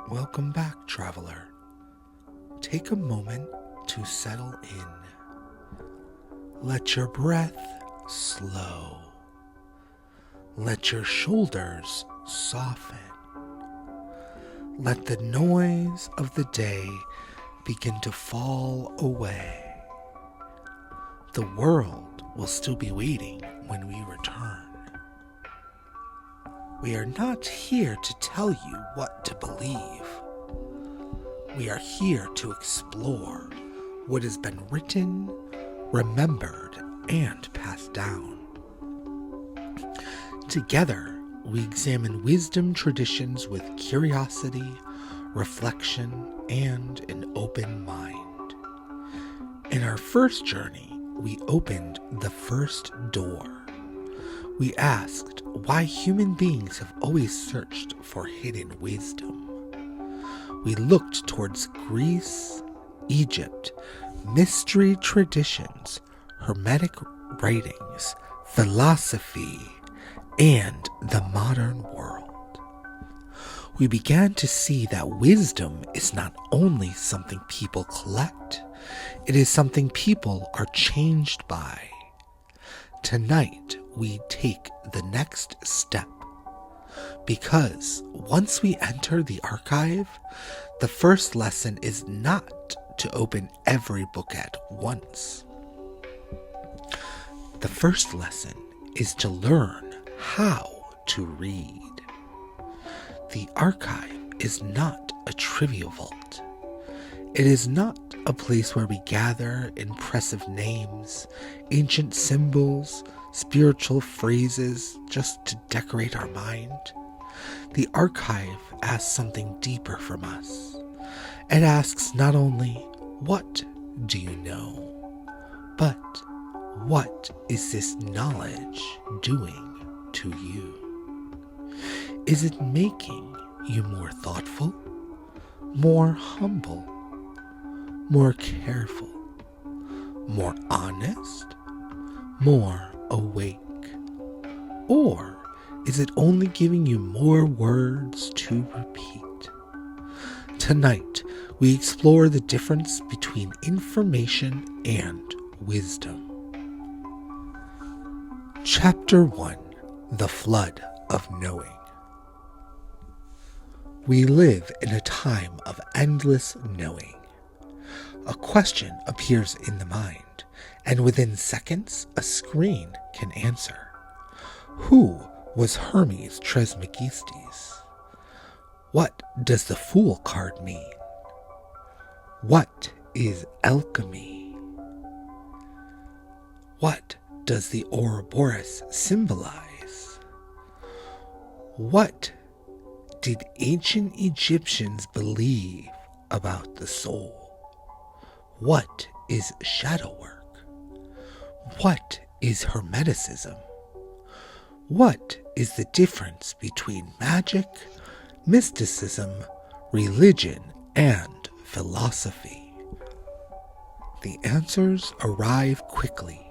Welcome back, traveler. Take a moment to settle in. Let your breath slow. Let your shoulders soften. Let the noise of the day begin to fall away. The world will still be waiting when we return. We are not here to tell you what to believe. We are here to explore what has been written, remembered, and passed down. Together, we examine wisdom traditions with curiosity, reflection, and an open mind. In our first journey, we opened the first door. We asked why human beings have always searched for hidden wisdom. We looked towards Greece, Egypt, mystery traditions, Hermetic writings, philosophy, and the modern world. We began to see that wisdom is not only something people collect, it is something people are changed by. Tonight, we take the next step. Because once we enter the archive, the first lesson is not to open every book at once. The first lesson is to learn how to read. The archive is not a trivia vault. It is not a place where we gather impressive names, ancient symbols, spiritual phrases just to decorate our mind. The archive asks something deeper from us. It asks not only, what do you know, but what is this knowledge doing to you? Is it making you more thoughtful, more humble, more careful, more honest, more awake? Or is it only giving you more words to repeat? Tonight, we explore the difference between information and wisdom. Chapter 1: The Flood of Knowing. We live in a time of endless knowing. A question appears in the mind, and within seconds, a screen can answer. Who was Hermes Trismegistus? What does the Fool card mean? What is alchemy? What does the Ouroboros symbolize? What did ancient Egyptians believe about the soul? What is shadow work? What is Hermeticism? What is the difference between magic, mysticism, religion, and philosophy? The answers arrive quickly.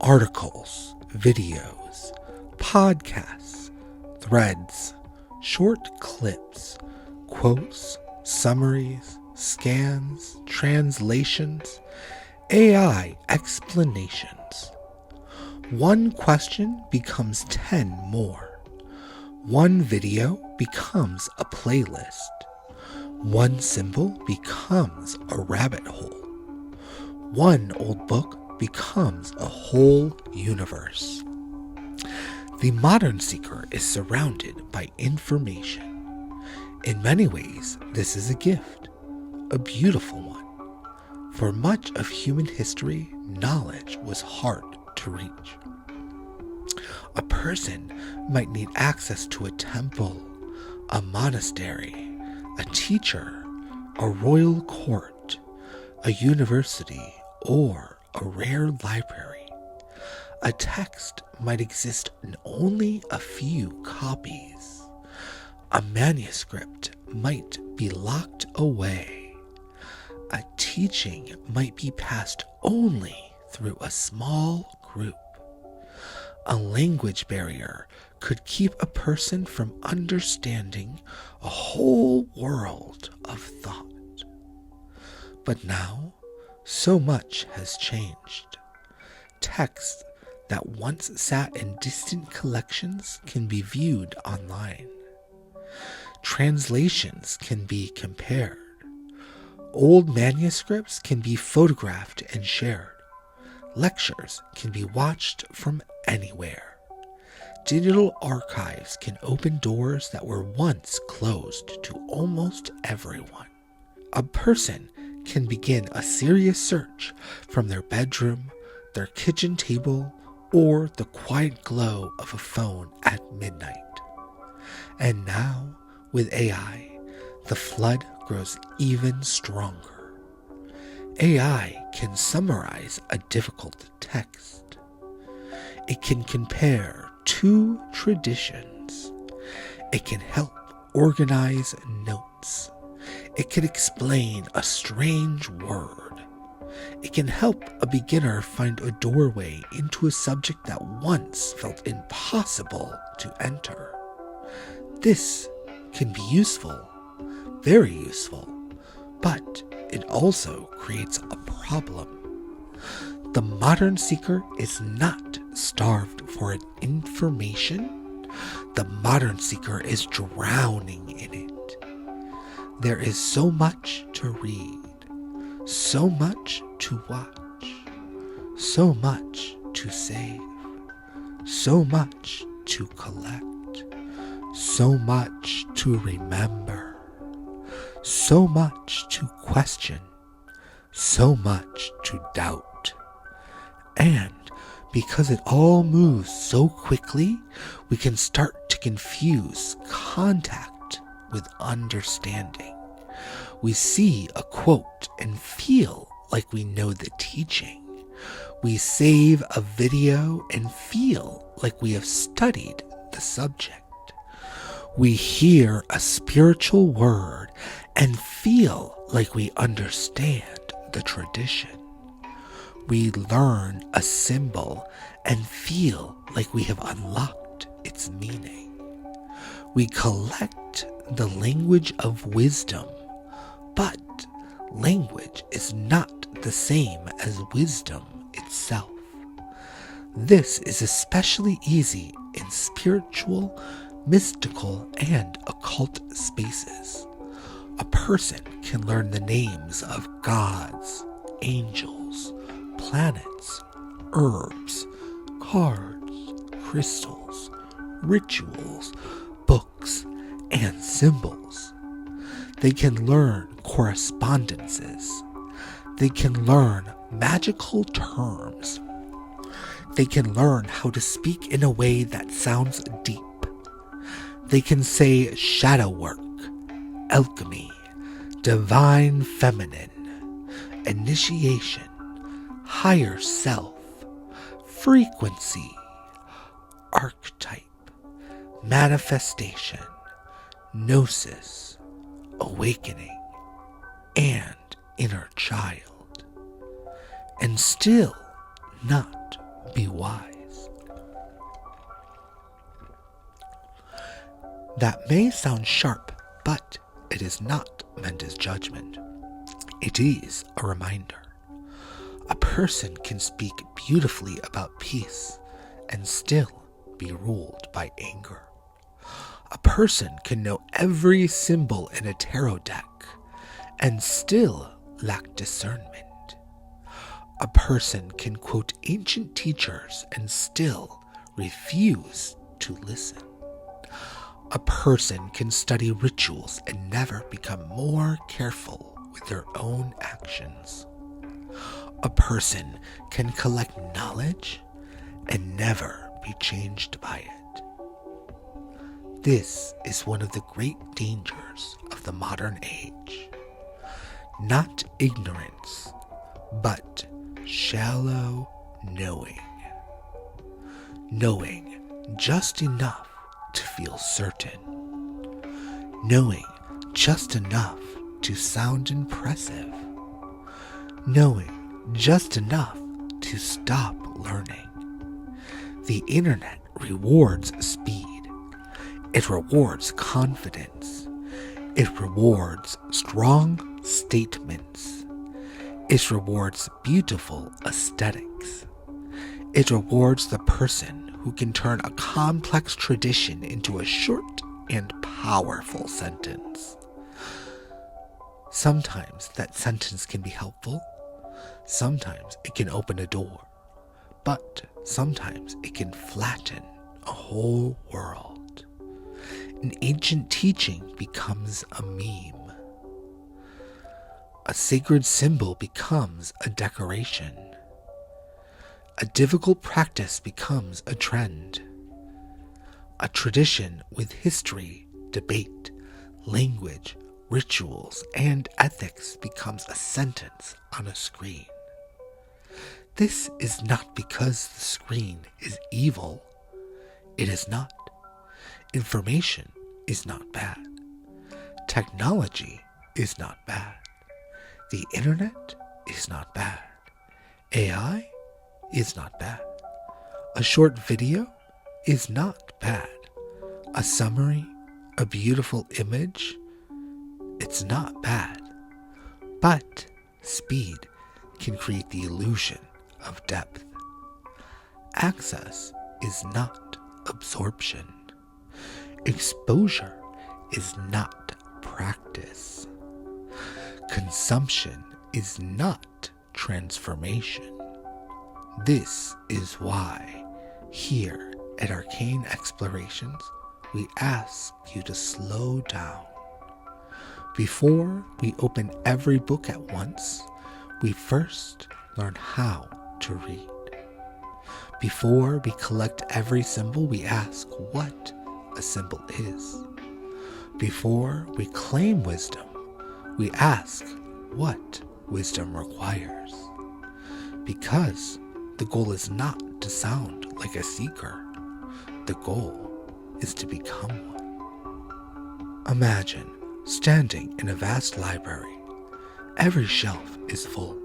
Articles, videos, podcasts, threads, short clips, quotes, summaries, scans, translations, AI explanations. One question becomes 10 more. One video becomes a playlist. One symbol becomes a rabbit hole. One old book becomes a whole universe. The modern seeker is surrounded by information. In many ways, this is a gift, a beautiful one. For much of human history, knowledge was hard to reach. A person might need access to a temple, a monastery, a teacher, a royal court, a university, or a rare library. A text might exist in only a few copies. A manuscript might be locked away. A teaching might be passed only through a small group. A language barrier could keep a person from understanding a whole world of thought. But now, so much has changed. Texts that once sat in distant collections can be viewed online. Translations can be compared. Old manuscripts can be photographed and shared. Lectures can be watched from anywhere. Digital archives can open doors that were once closed to almost everyone. A person can begin a serious search from their bedroom, their kitchen table, or the quiet glow of a phone at midnight. And now, with AI, the flood grows even stronger. AI can summarize a difficult text. It can compare two traditions. It can help organize notes. It can explain a strange word. It can help a beginner find a doorway into a subject that once felt impossible to enter. This can be useful, very useful, but it also creates a problem. The modern seeker is not starved for information. The modern seeker is drowning in it. There is so much to read, so much to watch, so much to save, so much to collect, so much to remember, so much to question, so much to doubt. And because it all moves so quickly, we can start to confuse contact with understanding. We see a quote and feel like we know the teaching. We save a video and feel like we have studied the subject. We hear a spiritual word and feel like we understand the tradition. We learn a symbol and feel like we have unlocked its meaning. We collect the language of wisdom, but language is not the same as wisdom itself. This is especially easy in spiritual, mystical, and occult spaces. A person can learn the names of gods, angels, planets, herbs, cards, crystals, rituals, books, and symbols. They can learn correspondences. They can learn magical terms. They can learn how to speak in a way that sounds deep. They can say shadow work, alchemy, divine feminine, initiation, higher self, frequency, archetype, manifestation, gnosis, awakening, and inner child, and still not be wise. That may sound sharp, but it is not meant as judgment. It is a reminder. A person can speak beautifully about peace and still be ruled by anger. A person can know every symbol in a tarot deck and still lack discernment. A person can quote ancient teachers and still refuse to listen. A person can study rituals and never become more careful with their own actions. A person can collect knowledge and never be changed by it. This is one of the great dangers of the modern age. Not ignorance, but shallow knowing. Knowing just enough to feel certain. Knowing just enough to sound impressive. Knowing just enough to stop learning. The internet rewards speed. It rewards confidence. It rewards strong statements. It rewards beautiful aesthetics. It rewards the person who can turn a complex tradition into a short and powerful sentence. Sometimes that sentence can be helpful. Sometimes it can open a door. But sometimes it can flatten a whole world. An ancient teaching becomes a meme. A sacred symbol becomes a decoration. A difficult practice becomes a trend. A tradition with history, debate, language, rituals, and ethics becomes a sentence on a screen. This is not because the screen is evil. It is not. Information is not bad. Technology is not bad. The internet is not bad. AI is not bad. A short video is not bad. A summary, a beautiful image, it's not bad. But speed can create the illusion of depth. Access is not absorption. Exposure is not practice. Consumption is not transformation. This is why, here at Arcane Explorations, we ask you to slow down. Before we open every book at once, we first learn how to read. Before we collect every symbol, we ask what a symbol is. Before we claim wisdom, we ask what wisdom requires. Because the goal is not to sound like a seeker. The goal is to become one. Imagine standing in a vast library. Every shelf is full.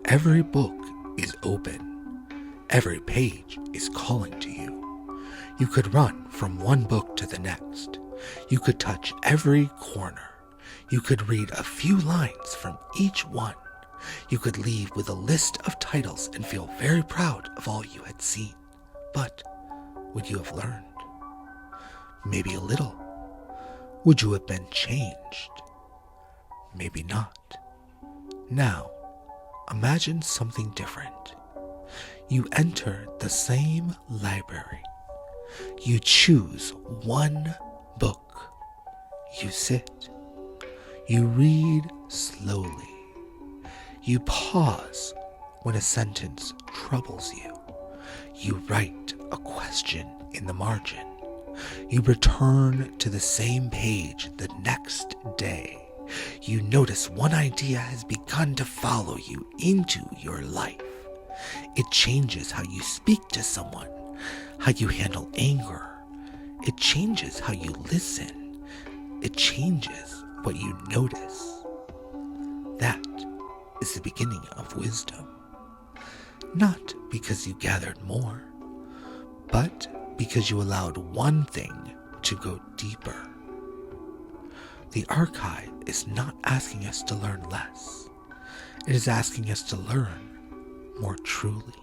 Every book is open. Every page is calling to you. You could run from one book to the next. You could touch every corner. You could read a few lines from each one. You could leave with a list of titles and feel very proud of all you had seen. But would you have learned? Maybe a little. Would you have been changed? Maybe not. Now, imagine something different. You enter the same library. You choose one book. You sit. You read slowly. You pause when a sentence troubles you. You write a question in the margin. You return to the same page the next day. You notice one idea has begun to follow you into your life. It changes how you speak to someone, how you handle anger. It changes how you listen. It changes what you notice. That is the beginning of wisdom. Not because you gathered more, but because you allowed one thing to go deeper. The archive is not asking us to learn less. It is asking us to learn more truly.